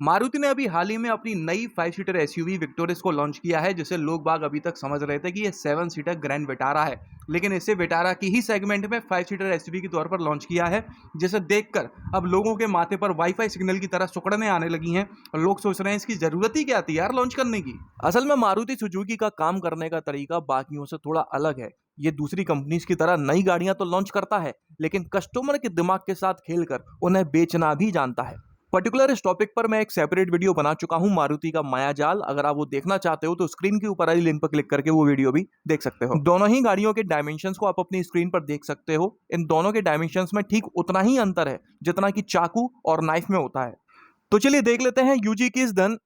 मारुति ने अभी हाल ही में अपनी नई 5 सीटर एसयूवी विक्टोरिस को लॉन्च किया है, जिसे लोग बाग अभी तक समझ रहे थे कि ये 7 सीटर ग्रैंड विटारा है, लेकिन इसे विटारा की ही सेगमेंट में 5 सीटर एसयूवी के तौर पर लॉन्च किया है, जिसे देखकर अब लोगों के माथे पर वाईफाई सिग्नल की तरह सुकड़ने आने लगी हैं और लोग सोच रहे हैं इसकी जरूरत ही क्या थी यार लॉन्च करने की। असल में मारुति सुजुकी का काम करने का तरीका बाकियों से थोड़ा अलग है। ये दूसरी कंपनीज की तरह नई गाड़ियां तो लॉन्च करता है, लेकिन कस्टमर के दिमाग के साथ खेलकर उन्हें बेचना भी जानता है। पर्टिकुलर इस टॉपिक पर मैं एक सेपरेट वीडियो बना चुका हूं, मारुति का मायाजाल। अगर आप वो देखना चाहते हो तो स्क्रीन के ऊपर वाली लिंक पर क्लिक करके वो वीडियो भी देख सकते हो। दोनों ही गाड़ियों के डायमेंशंस को आप अपनी स्क्रीन पर देख सकते हो। इन दोनों के डायमेंशंस में ठीक उतना ही अंतर है जितना कि चाकू और नाइफ में होता है। तो चलिए देख लेते हैं यूजी की इस धन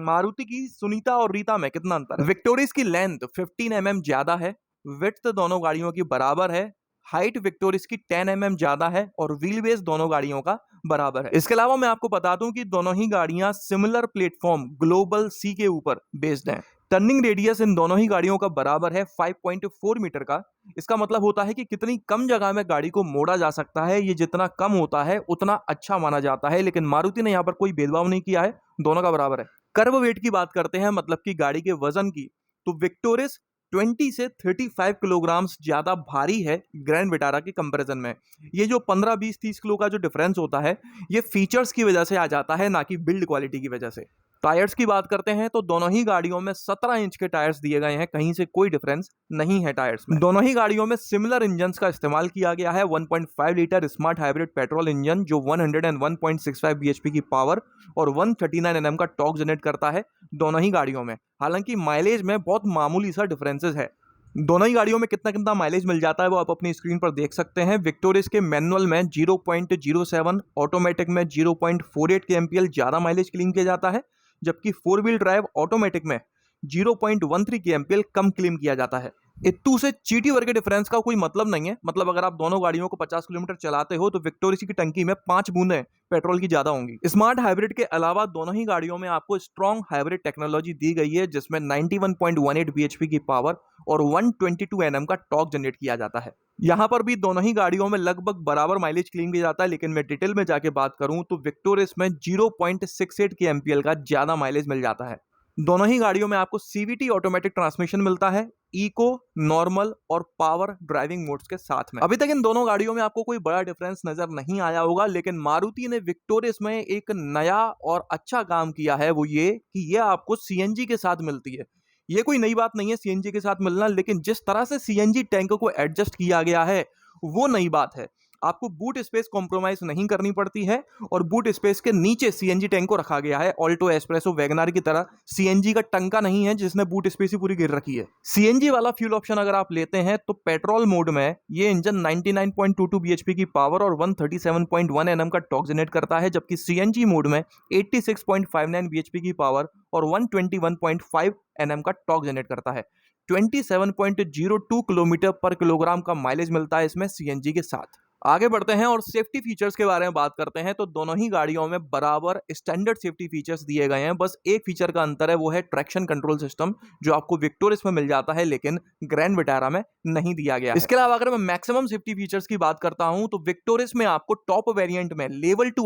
मारुति की सुनीता और रीता में कितना अंतर है। विक्टोरिस की लेंथ 15 mm ज्यादा है, विड्थ दोनों गाड़ियों की बराबर है, हाइट विक्टोरिस की 10 mm ज्यादा है और व्हील बेस दोनों गाड़ियों का बराबर है। इसके अलावा मैं आपको बता दूं कि दोनों ही गाड़ियां सिमिलर प्लेटफॉर्म ग्लोबल सी के ऊपर बेस्ड हैं। टर्निंग रेडियस इन दोनों ही गाड़ियों का बराबर है 5.4 मीटर का। इसका मतलब होता है कि कितनी कम जगह में गाड़ी को मोड़ा जा सकता है। ये जितना कम होता है उतना अच्छा माना जाता है, लेकिन मारुति ने यहाँ पर कोई भेदभाव नहीं किया है, दोनों का बराबर है। कर्व वेट की बात करते हैं, मतलब कि गाड़ी के वजन की, तो विक्टोरिस 20 से 35 किलोग्राम ज्यादा भारी है ग्रैंड विटारा के कंपैरिजन में। ये जो 15, 20, 30 किलो का जो डिफरेंस होता है, ये फीचर्स की वजह से आ जाता है, ना कि बिल्ड क्वालिटी की वजह से। टायर्स की बात करते हैं तो दोनों ही गाड़ियों में 17 इंच के टायर्स दिए गए हैं, कहीं से कोई डिफरेंस नहीं है टायर्स में। दोनों ही गाड़ियों में सिमिलर इंजन्स का इस्तेमाल किया गया है। 1.5 litre smart hybrid petrol engine जो 101.65 bhp की पावर और 139 Nm का टॉर्क जनरेट करता है दोनों ही गाड़ियों में। हालांकि माइलेज में बहुत मामूली सा डिफरेंसेस है। दोनों ही गाड़ियों में कितना कितना माइलेज मिल जाता है वो आप अपनी स्क्रीन पर देख सकते हैं। विक्टोरिस के मैनुअल में 0.07, ऑटोमेटिक में 0.48 kmpl ज्यादा माइलेज क्लेम किया जाता है, जबकि 4 व्हील ड्राइव ऑटोमेटिक में 0.13 kmpl कम क्लेम किया जाता है। इतू से चीटी वर्ग के डिफरेंस का कोई मतलब नहीं है। मतलब अगर आप दोनों गाड़ियों को 50 किलोमीटर चलाते हो तो विक्टोरिस की टंकी में 5 बूंदें पेट्रोल की ज्यादा होंगी। स्मार्ट हाइब्रिड के अलावा दोनों ही गाड़ियों में आपको स्ट्रॉन्ग हाइब्रिड टेक्नोलॉजी दी गई है, जिसमें 91.18 bhp की पावर और 122 Nm का टॉर्क जनरेट किया जाता है। यहां पर भी दोनों ही गाड़ियों में लगभग बराबर माइलेज क्लेम किया जाता है, लेकिन मैं डिटेल में जाके बात करूं तो विक्टोरिस में 0.68 kmpl का ज्यादा माइलेज मिल जाता है। दोनों ही गाड़ियों में आपको सीवीटी ऑटोमेटिक ट्रांसमिशन मिलता है, इको, नॉर्मल और पावर ड्राइविंग मोड्स के साथ में। अभी तक इन दोनों गाड़ियों में आपको कोई बड़ा डिफरेंस नजर नहीं आया होगा, लेकिन मारुति ने विक्टोरिस में एक नया और अच्छा काम किया है, वो ये कि ये आपको सीएनजी के साथ मिलती है। ये कोई नई बात नहीं है सीएनजी के साथ मिलना, लेकिन जिस तरह से सीएनजी टैंक को एडजस्ट किया गया है वो नई बात है। आपको बूट स्पेस कॉम्प्रोमाइज नहीं करनी पड़ती है और बूट स्पेस के नीचे सीएनजी टैंक को रखा गया है। ऑल्टो, एस्प्रेसो, वैगनार की तरह सीएनजी का टंका नहीं है जिसने बूट स्पेस ही पूरी गिर रखी है। सीएनजी वाला फ्यूल ऑप्शन अगर आप लेते हैं तो पेट्रोल मोड में ये इंजन 99.22 bhp की पावर और 137.1 Nm का टॉर्क जनरेट करता है, जबकि सीएनजी मोड में 86.59 bhp की पावर और 121.5 Nm का टॉर्क जनरेट करता है। 27.02 किलोमीटर पर किलोग्राम का माइलेज मिलता है इसमें सीएनजी के साथ। आगे बढ़ते हैं और सेफ्टी फीचर्स के बारे में बात करते हैं तो दोनों ही गाड़ियों में बराबर स्टैंडर्ड सेफ्टी फीचर्स दिए गए हैं। बस एक फीचर का अंतर है, वो है ट्रैक्शन कंट्रोल सिस्टम, जो आपको विक्टोरिस में मिल जाता है लेकिन ग्रैंड विटारा में नहीं दिया गया है। इसके अलावा अगर मैं मैक्सिमम सेफ्टी फीचर्स की बात करता हूं तो विक्टोरिस में आपको टॉप वेरिएंट में लेवल 2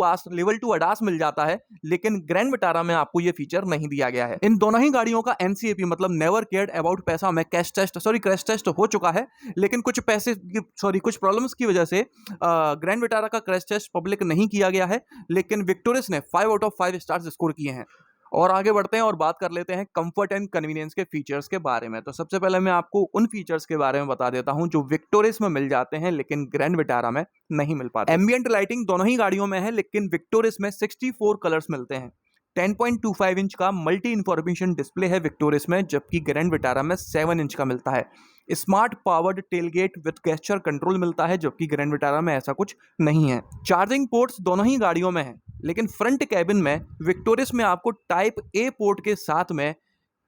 ADAS मिल जाता है, लेकिन ग्रैंड विटारा में आपको यह फीचर नहीं दिया गया है। इन दोनों ही गाड़ियों का एनसीएपी मतलब नेवर केयर्ड अबाउट पैसा में क्रैश टेस्ट हो चुका है, लेकिन कुछ प्रॉब्लम्स की वजह से ग्रैंड विटारा का क्रैश टेस्ट पब्लिक नहीं किया गया है, लेकिन विक्टोरिस ने 5 आउट ऑफ 5 स्टार्स स्कोर किए हैं। और आगे बढ़ते हैं और बात कर लेते हैं कंफर्ट एंड कन्वीनियंस के फीचर्स के बारे में। तो सबसे पहले मैं आपको उन फीचर्स के बारे में बता देता हूं जो विक्टोरिस में मिल जाते हैं लेकिन ग्रैंड विटारा में नहीं मिल पाते। एम्बिएंट लाइटिंग दोनों ही गाड़ियों में है, लेकिन विक्टोरिस में 64 कलर्स मिलते हैं। 10.25 इंच का मल्टी इंफॉर्मेशन डिस्प्ले है विक्टोरिस में, जबकि ग्रैंड विटारा में 7 इंच का मिलता है। Smart powered tailgate with gesture control मिलता है, जबकि ग्रैंड विटारा में ऐसा कुछ नहीं है। चार्जिंग पोर्ट्स दोनों ही गाड़ियों में है, लेकिन फ्रंट कैबिन में विक्टोरिस में आपको टाइप ए पोर्ट के साथ में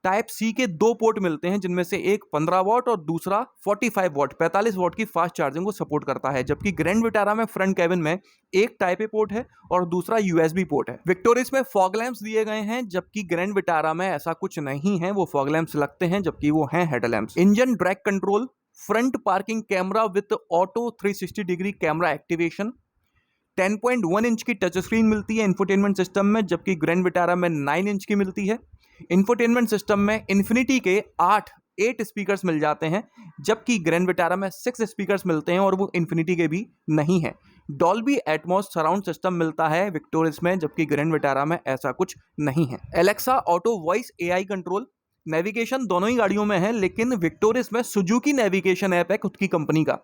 टाइप सी के 2 पोर्ट मिलते हैं, जिनमें से एक 15 वॉट और दूसरा 45 वॉट 45 वॉट की फास्ट चार्जिंग को सपोर्ट करता है, जबकि ग्रैंड विटारा में फ्रंट कैबिन में एक टाइप ए पोर्ट है और दूसरा यूएसबी पोर्ट है। विक्टोरिस में फॉग लैंप्स दिए गए हैं, जबकि ग्रैंड विटारा में ऐसा कुछ नहीं है। वो फॉग लैंप्स लगते हैं जबकि वो हैं headlamps. Engine drag control, front parking camera with auto 360 degree camera activation, 10.1 inch की टच स्क्रीन मिलती है इंफोटेनमेंट सिस्टम में, जबकि ग्रैंड विटारा में 9 इंच की मिलती है। इंफोटेनमेंट सिस्टम में इन्फिनिटी के 8 स्पीकर्स मिल जाते हैं, जबकि ग्रैंड विटारा में 6 स्पीकर्स मिलते हैं और वो इन्फिनिटी के भी नहीं है। डॉल्बी एटमॉस सराउंड सिस्टम मिलता है विक्टोरिस में, जबकि ग्रैंड विटारा में ऐसा कुछ नहीं है। Alexa auto voice AI control, navigation दोनों ही गाड़ियों में है, लेकिन विक्टोरिस में सुजुकी नेविगेशन ऐप है खुद की कंपनी का।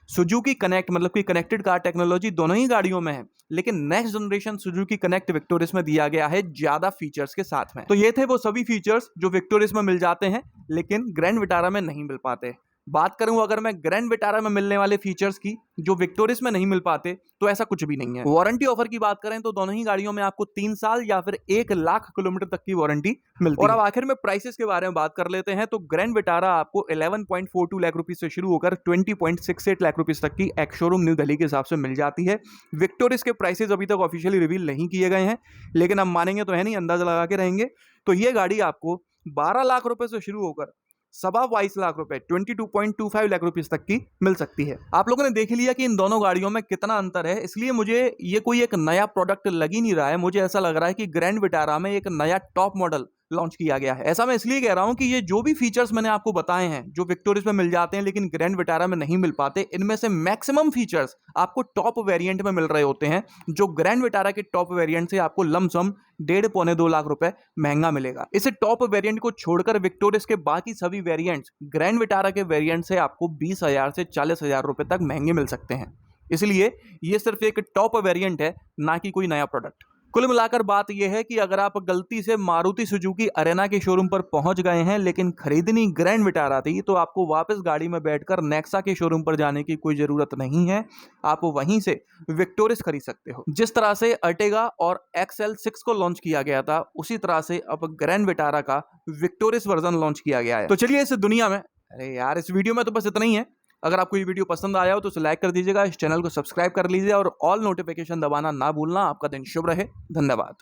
सुजुकी कनेक्ट मतलब कि कनेक्टेड कार टेक्नोलॉजी दोनों ही गाड़ियों में है, लेकिन next generation Suzuki connect Victoris में दिया गया है ज्यादा फीचर्स के साथ में। तो ये थे वो सभी फीचर्स जो विक्टोरिस में मिल जाते हैं लेकिन ग्रैंड विटारा में नहीं मिल पाते। बात करूं अगर मैं ग्रैंड विटारा में मिलने वाले फीचर्स की जो विक्टोरिस में नहीं मिल पाते, तो ऐसा कुछ भी नहीं है। वारंटी ऑफर की बात करें तो दोनों ही गाड़ियों में आपको 3 साल या फिर 1 लाख किलोमीटर तक की वारंटी मिलती है। और अब आखिर में प्राइसेस के बारे में बात कर लेते हैं। तो ग्रैंड विटारा आपको 11.42 लाख रुपीस से शुरू होकर 20.68 लाख रुपीस तक की एक्स शोरूम न्यू दिल्ली के हिसाब से मिल जाती है। विक्टोरिस के प्राइसेस अभी तक ऑफिशियली रिवील नहीं किए गए हैं, लेकिन हम मानेंगे तो है नहीं, अंदाजा लगा के रहेंगे। तो ये गाड़ी आपको 12 लाख रुपए से शुरू होकर 22 लाख रुपए 22.25 लाख रुपीस तक की मिल सकती है। आप लोगों ने देख लिया कि इन दोनों गाड़ियों में कितना अंतर है, इसलिए मुझे ये कोई एक नया प्रोडक्ट लग ही नहीं रहा है। मुझे ऐसा लग रहा है कि ग्रैंड विटारा में एक नया टॉप मॉडल लॉन्च किया गया है। ऐसा मैं इसलिए कह रहा हूं कि ये जो भी फीचर्स मैंने आपको बताए हैं जो विक्टोरिस में मिल जाते हैं लेकिन ग्रैंड विटारा में नहीं मिल पाते, इनमें से मैक्सिमम फीचर्स आपको टॉप वेरिएंट में मिल रहे होते हैं, जो ग्रैंड विटारा के टॉप वेरिएंट से आपको लमसम 1.5-2 लाख रुपए महंगा मिलेगा। इसे टॉप वेरिएंट को छोड़कर विक्टोरिस के बाकी सभी वेरिएंट्स ग्रैंड विटारा के वेरिएंट से आपको 20,000 से 40,000 रुपए तक महंगे मिल सकते हैं। इसलिए ये सिर्फ एक टॉप वेरिएंट है, ना कि कोई नया प्रोडक्ट। कुल मिलाकर बात यह है कि अगर आप गलती से मारुति सुजुकी अरेना के शोरूम पर पहुंच गए हैं लेकिन खरीदनी ग्रैंड विटारा थी, तो आपको वापस गाड़ी में बैठकर नेक्सा के शोरूम पर जाने की कोई जरूरत नहीं है। आप वहीं से विक्टोरिस खरीद सकते हो। जिस तरह से अर्टिगा और XL6 को लॉन्च किया गया था, उसी तरह से अब ग्रैंड विटारा का विक्टोरिस वर्जन लॉन्च किया गया है। तो चलिए इस दुनिया में, अरे यार इस वीडियो में तो बस इतना ही है। अगर आपको ये वीडियो पसंद आया हो तो उसे लाइक कर दीजिएगा, इस चैनल को सब्सक्राइब कर लीजिए और ऑल नोटिफिकेशन दबाना ना भूलना। आपका दिन शुभ रहे। धन्यवाद।